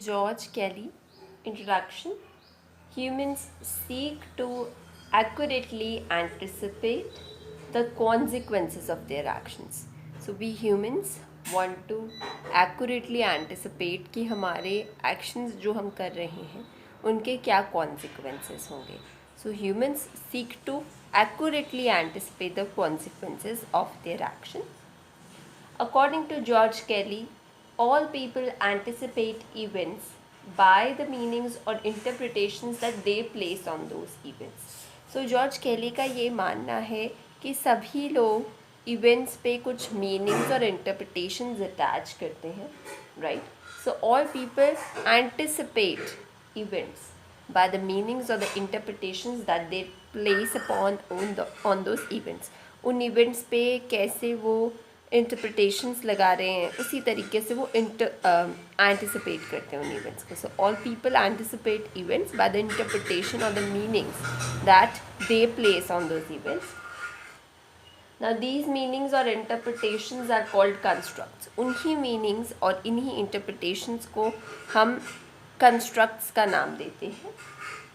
George Kelly. Introduction. Humans seek to accurately anticipate the consequences of their actions. So we humans want to accurately anticipate कि हमारे actions जो हम कर रहे हैं उनके क्या consequences होंगे. So humans seek to accurately anticipate the consequences of their action. According to George Kelly, all people anticipate events by the meanings or interpretations that they place on those events. So George Kelly का ये मानना है कि सभी लोग events पे कुछ meanings और interpretations attach करते हैं, right? So all people anticipate events by the meanings or the interpretations that they place upon on those events. उन events पे कैसे वो इंटरप्रिटेशंस लगा रहे हैं उसी तरीके से वो एंटिसिपेट करते हैं उन इवेंट्स को. So all people anticipate events by the interpretation और the meanings that they place on those events. Now these meanings or interpretations are called constructs. उन्हीं meanings और इन्हीं interpretations को हम constructs का नाम देते हैं.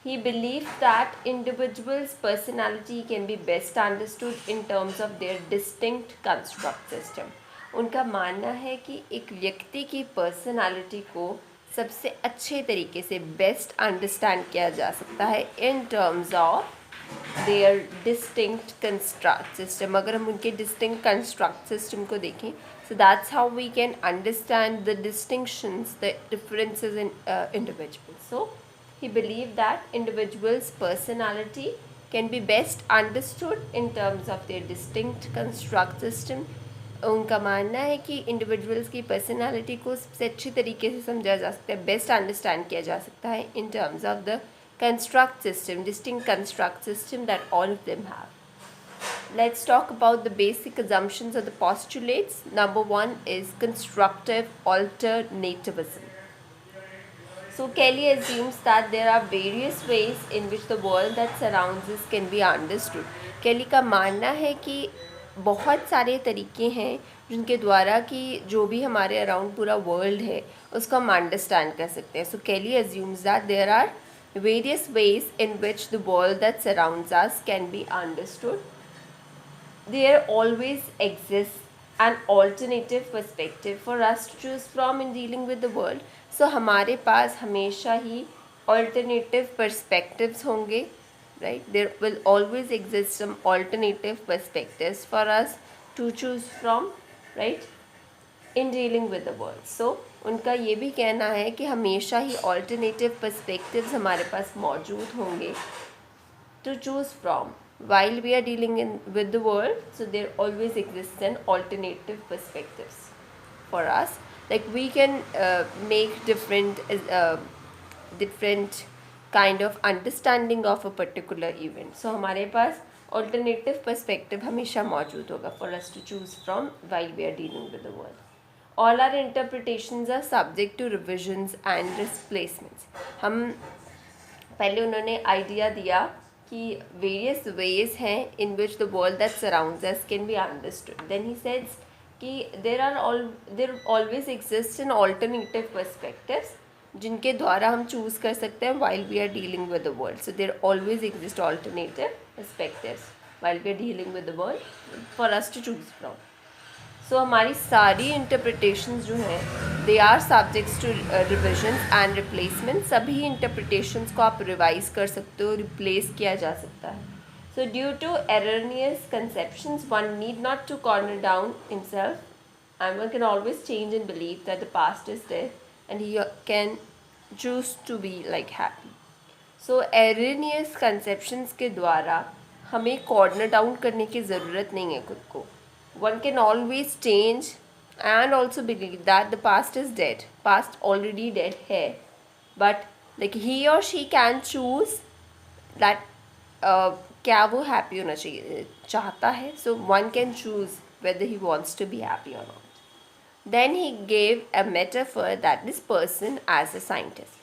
He believed that individuals' personality can be best understood in terms of their distinct construct system. उनका मानना है कि एक व्यक्ति की personality को सबसे अच्छे तरीके से best understand किया जा सकता है in terms of their distinct construct system. अगर हम उनके distinct construct system को देखें, so that's how we can understand the distinctions, the differences in individuals. So he believed that individuals' personality can be best understood in terms of their distinct construct system. उनका मानना है कि individuals की personality को सबसे अच्छी तरीके से समझा जा सकता है, बेस्ट अंडरस्टैंड किया जा सकता है in terms of the construct system, distinct construct system that all of them have. Let's talk about the basic assumptions or the postulates. Number one is constructive alternativism. So Kelly assumes that there are various ways in which the world that surrounds us can be understood. Kelly का मानना है कि बहुत सारे तरीके हैं जिनके द्वारा कि जो भी हमारे अराउंड पूरा वर्ल्ड है उसको हम अंडरस्टैंड कर सकते हैं. So Kelly assumes that there are various ways in which the world that surrounds us can be understood. There always exists an alternative perspective for us to choose from in dealing with the world. So हमारे पास हमेशा ही alternative perspectives होंगे, right? There will always exist some alternative perspectives for us to choose from, right? In dealing with the world. So उनका ये भी कहना है कि हमेशा ही alternative perspectives हमारे पास मौजूद होंगे to choose from while we are dealing with the world. So there always exists an alternative perspectives for us. Like we can make different kind of understanding of a particular event. So हमारे पास alternative perspective हमेशा मौजूद होगा for us to choose from while we are dealing with the world. All our interpretations are subject to revisions and replacements. हम पहले उन्होंने idea दिया कि various ways हैं in which the world that surrounds us can be understood. Then he says कि there always exists an alternative perspectives जिनके द्वारा हम चूज़ कर सकते हैं while we are dealing with the world. So there always exist alternative perspectives while we are dealing with the world for us to choose from. So हमारी सारी interpretations जो हैं they are subjects to revisions and replacement. सभी interpretations को आप revise कर सकते हो, replace किया जा सकता है. So due to erroneous conceptions, one need not to corner down himself, and one can always change in belief that the past is dead and he can choose to be like happy. So erroneous conceptions के द्वारा हमें corner down करने की ज़रूरत नहीं है खुद को. One can always change and also believe that the past is dead. Past already dead है, but like he or she can choose that क्या वो happy होना चाहिए चाहता है. So one can choose whether he wants to be happy or not. Then he gave a metaphor that this person as a scientist.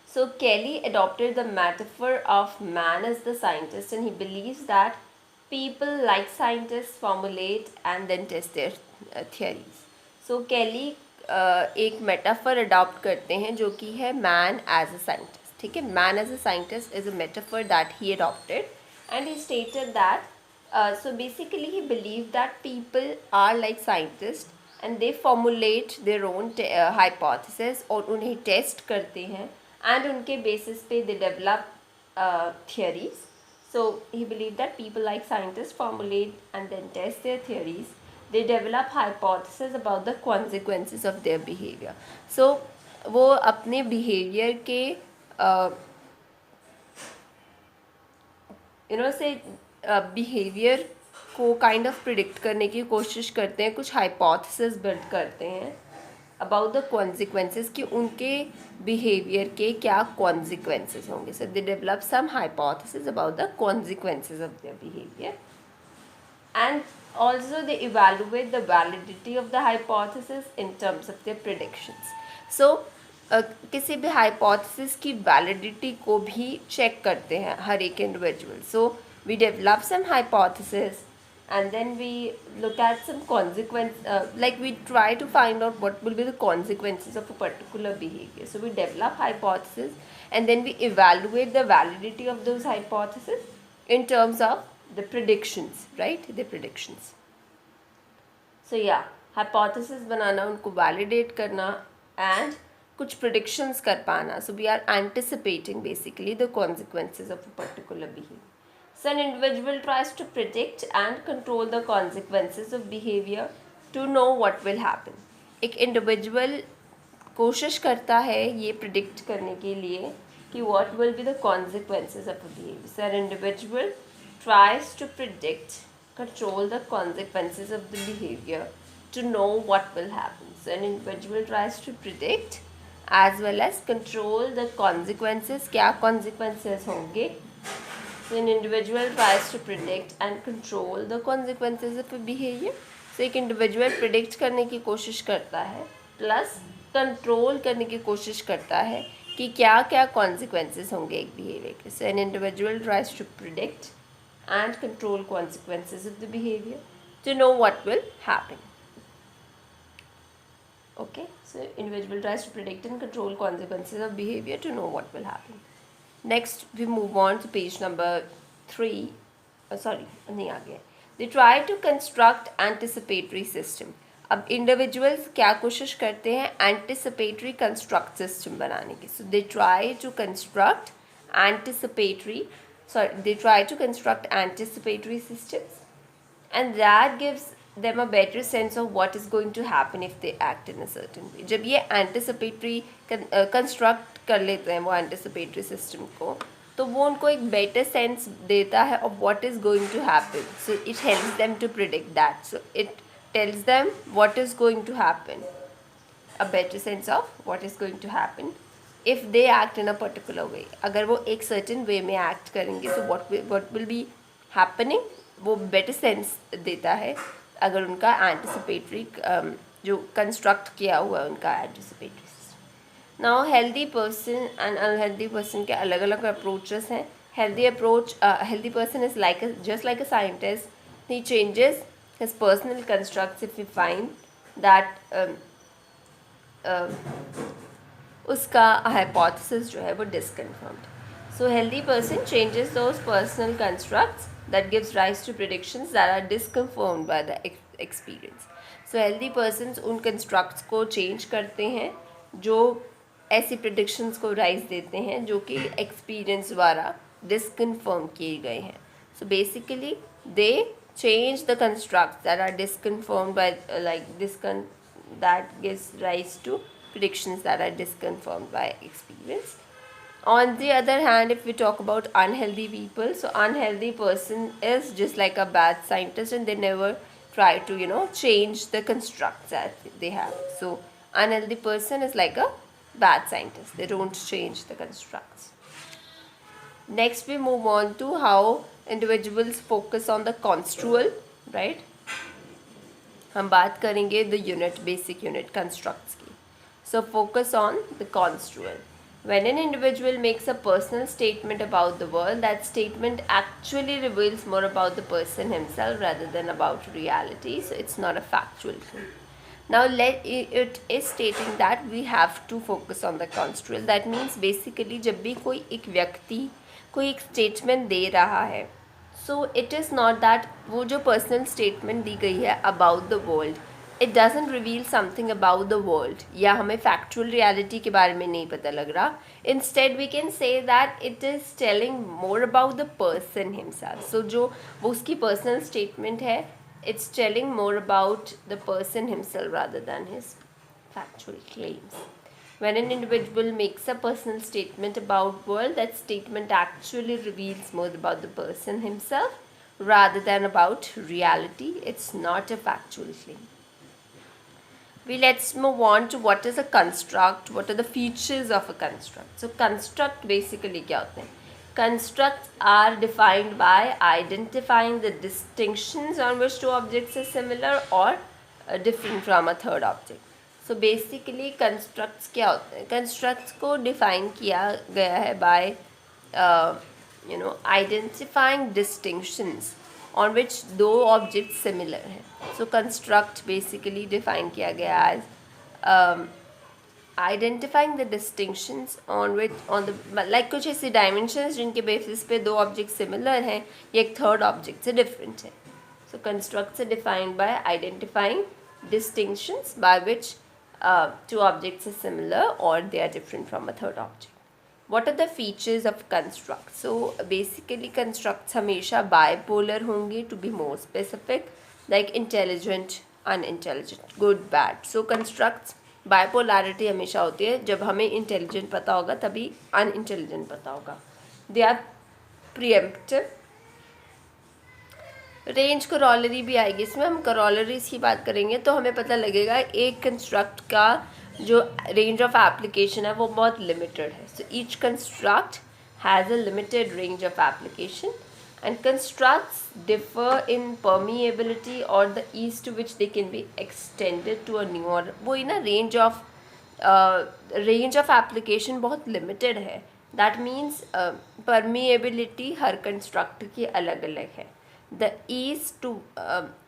So Kelly adopted the metaphor of man as the scientist, and he believes that people like scientists formulate and then test their theories. So Kelly एक metaphor adopt करते हैं जो कि है man as a scientist. ठीक है, man as a scientist is a metaphor that he adopted and he stated that so basically he believed that people are like scientists and they formulate their own hypothesis और उन्हें test करते हैं and उनके basis पे they develop theories. So he believed that people like scientists formulate and then test their theories. They develop hypotheses about the consequences of their behavior. So वो अपने behavior के से बिहेवियर को kind of predict करने की कोशिश करते हैं, कुछ हाइपोथेसिस बिल्ड करते हैं अबाउट द कॉन्सिक्वेंसेस कि उनके बिहेवियर के क्या कॉन्सिक्वेंसेस होंगे. So they develop some hypothesis about the consequences of their behaviour and also they evaluate the validity of the hypothesis in terms of their predictions. So किसी भी hypothesis की validity को भी चेक करते हैं हर एक individual. So we develop some hypothesis and then we look at some consequence, like we try to find out what will be the consequences of a particular behavior. So we develop hypothesis and then we evaluate the validity of those hypotheses in terms of the predictions, right? The predictions. So yeah, hypothesis बनाना, उनको validate करना and कुछ predictions कर पाना. So we are anticipating basically the consequences of a particular behavior. So an individual tries to predict and control the consequences of behavior to know what will happen. एक individual कोशिश करता है ये predict करने के लिए कि what will be the consequences of a behavior. So an individual tries to predict, control the consequences of the behavior to know what will happen. So an individual tries to predict as well as control the consequences. क्या consequences होंगे? So an individual tries to predict and control the consequences of a behavior. So एक individual predict करने की कोशिश करता है plus control करने की कोशिश करता है कि क्या क्या consequences होंगे एक behavior के. So an individual tries to predict and control consequences of the behavior to know what will happen. Okay, so individual tries to predict and control consequences of behavior to know what will happen. Next we move on to page number 3. नहीं आ गया. They try to construct anticipatory system. अब individuals क्या कोशिश करते हैं anticipatory construct system बनाने की. So they try to construct anticipatory systems and that gives them a better sense of what is going to happen if they act in a certain way. जब ये anticipatory construct कर लेते हैं वो anticipatory system को, तो वो उनको एक better sense देता है of what is going to happen. So it helps them to predict that. So it tells them what is going to happen, a better sense of what is going to happen if they act in a particular way. अगर वो एक certain way में act करेंगे तो what will be happening वो better sense देता है अगर उनका anticipatory जो construct किया हुआ है उनका anticipatory system. Now healthy person and unhealthy person के अलग अलग approaches हैं. Healthy person is just like a scientist. He changes his personal constructs if he find that उसका hypothesis जो है वो disconfirmed. So healthy person changes those personal constructs that gives rise to predictions that are disconfirmed by the experience. So healthy persons उन constructs को change करते हैं जो ऐसी predictions को rise देते हैं जो कि experience द्वारा disconfirm किए गए हैं. So basically they change the constructs that are disconfirmed by that gives rise to predictions that are disconfirmed by experience. On the other hand, if we talk about unhealthy people, so unhealthy person is just like a bad scientist and they never try to change the constructs that they have. So unhealthy person is like a bad scientist, they don't change the constructs. Next we move on to how individuals focus on the construal, right? हम बात करेंगे the basic unit constructs की. So focus on the construal. When an individual makes a personal statement about the world, that statement actually reveals more about the person himself rather than about reality. So it's not a factual thing. Now it is stating that we have to focus on the construal. That means basically जब भी कोई एक व्यक्ति कोई एक statement दे रहा है, so it is not that वो जो पर्सनल स्टेटमेंट दी गई है about the world, it doesn't reveal something about the world, या हमें फैक्चुअल रियलिटी के बारे में नहीं पता लग रहा. Instead we can say that it is telling more about the person himself. So जो वो उसकी पर्सनल स्टेटमेंट है, it's telling more about the person himself rather than his factual claims. When an individual makes a personal statement about world, that statement actually reveals more about the person himself rather than about reality. It's not a factual claim. Let's move on to what is a construct, what are the features of a construct. So construct basically क्या होते हैं? Constructs are defined by identifying the distinctions on which two objects are similar or different from a third object. So basically constructs क्या होते हैं? Constructs को define किया गया है by identifying distinctions on which दो objects similar हैं. So construct basically define किया गया as identifying the distinctions on which on the like कुछ ऐसे डायमेंशंस जिनके बेसिस पे दो ऑब्जेक्ट सिमिलर हैं या एक थर्ड ऑब्जेक्ट से डिफरेंट है. So constructs are defined by identifying distinctions by which two objects are similar और they are different from a third object. What are the features of construct? So basically constructs हमेशा bipolar होंगे, to be more specific, like intelligent, unintelligent, good, bad. So constructs bipolarity हमेशा होती है. जब हमें intelligent पता होगा तभी अनइंटेलिजेंट पता होगा. They are preemptive. Range corollary भी आएगी इसमें. हम करोलरीज की बात करेंगे तो हमें पता लगेगा एक कंस्ट्रक्ट का जो रेंज ऑफ एप्लीकेशन है वो बहुत लिमिटेड है. So each construct has a limited range of application and constructs differ in permeability or the ease to which they can be extended to a new or वो ही ना range of application बहुत limited है. that means permeability her construct की अलग अलग है. the ease to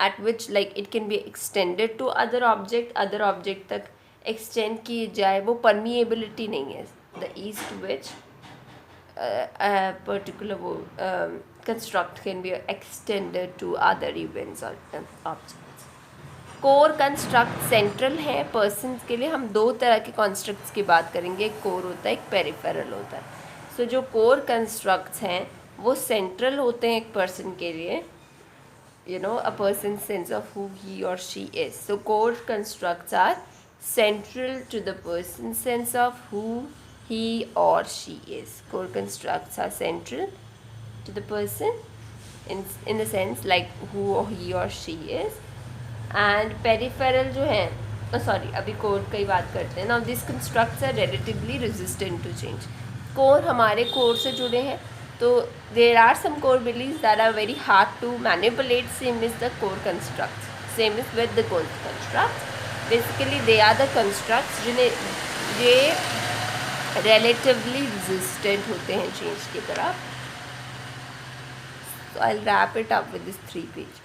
at which like it can be extended to other object तक extend की जाए वो permeability नहीं है. the ease to which a particular construct can be extended to other events or objects. Core construct central है persons के लिए. हम दो तरह के कॉन्स्ट्रक्ट्स की बात करेंगे, एक कोर होता है, एक पेरिफेरल होता है. सो जो कोर कंस्ट्रक्ट्स हैं वो सेंट्रल होते हैं एक पर्सन के लिए, a person's sense of who he or she is. So core constructs are central to the person's sense of who he or she is. Core constructs are central to the person in the sense like who he or she is. and peripheral जो है अभी core की बात करते हैं. now these constructs are relatively resistant to change. Core हमारे core से जुड़े हैं तो there are some core beliefs that are very hard to manipulate. same is the core constructs, same is with the core constructs. basically they are the constructs जिन्हें ये relatively resistant होते हैं change की तरफ. So I'll wrap it up with this 3 page.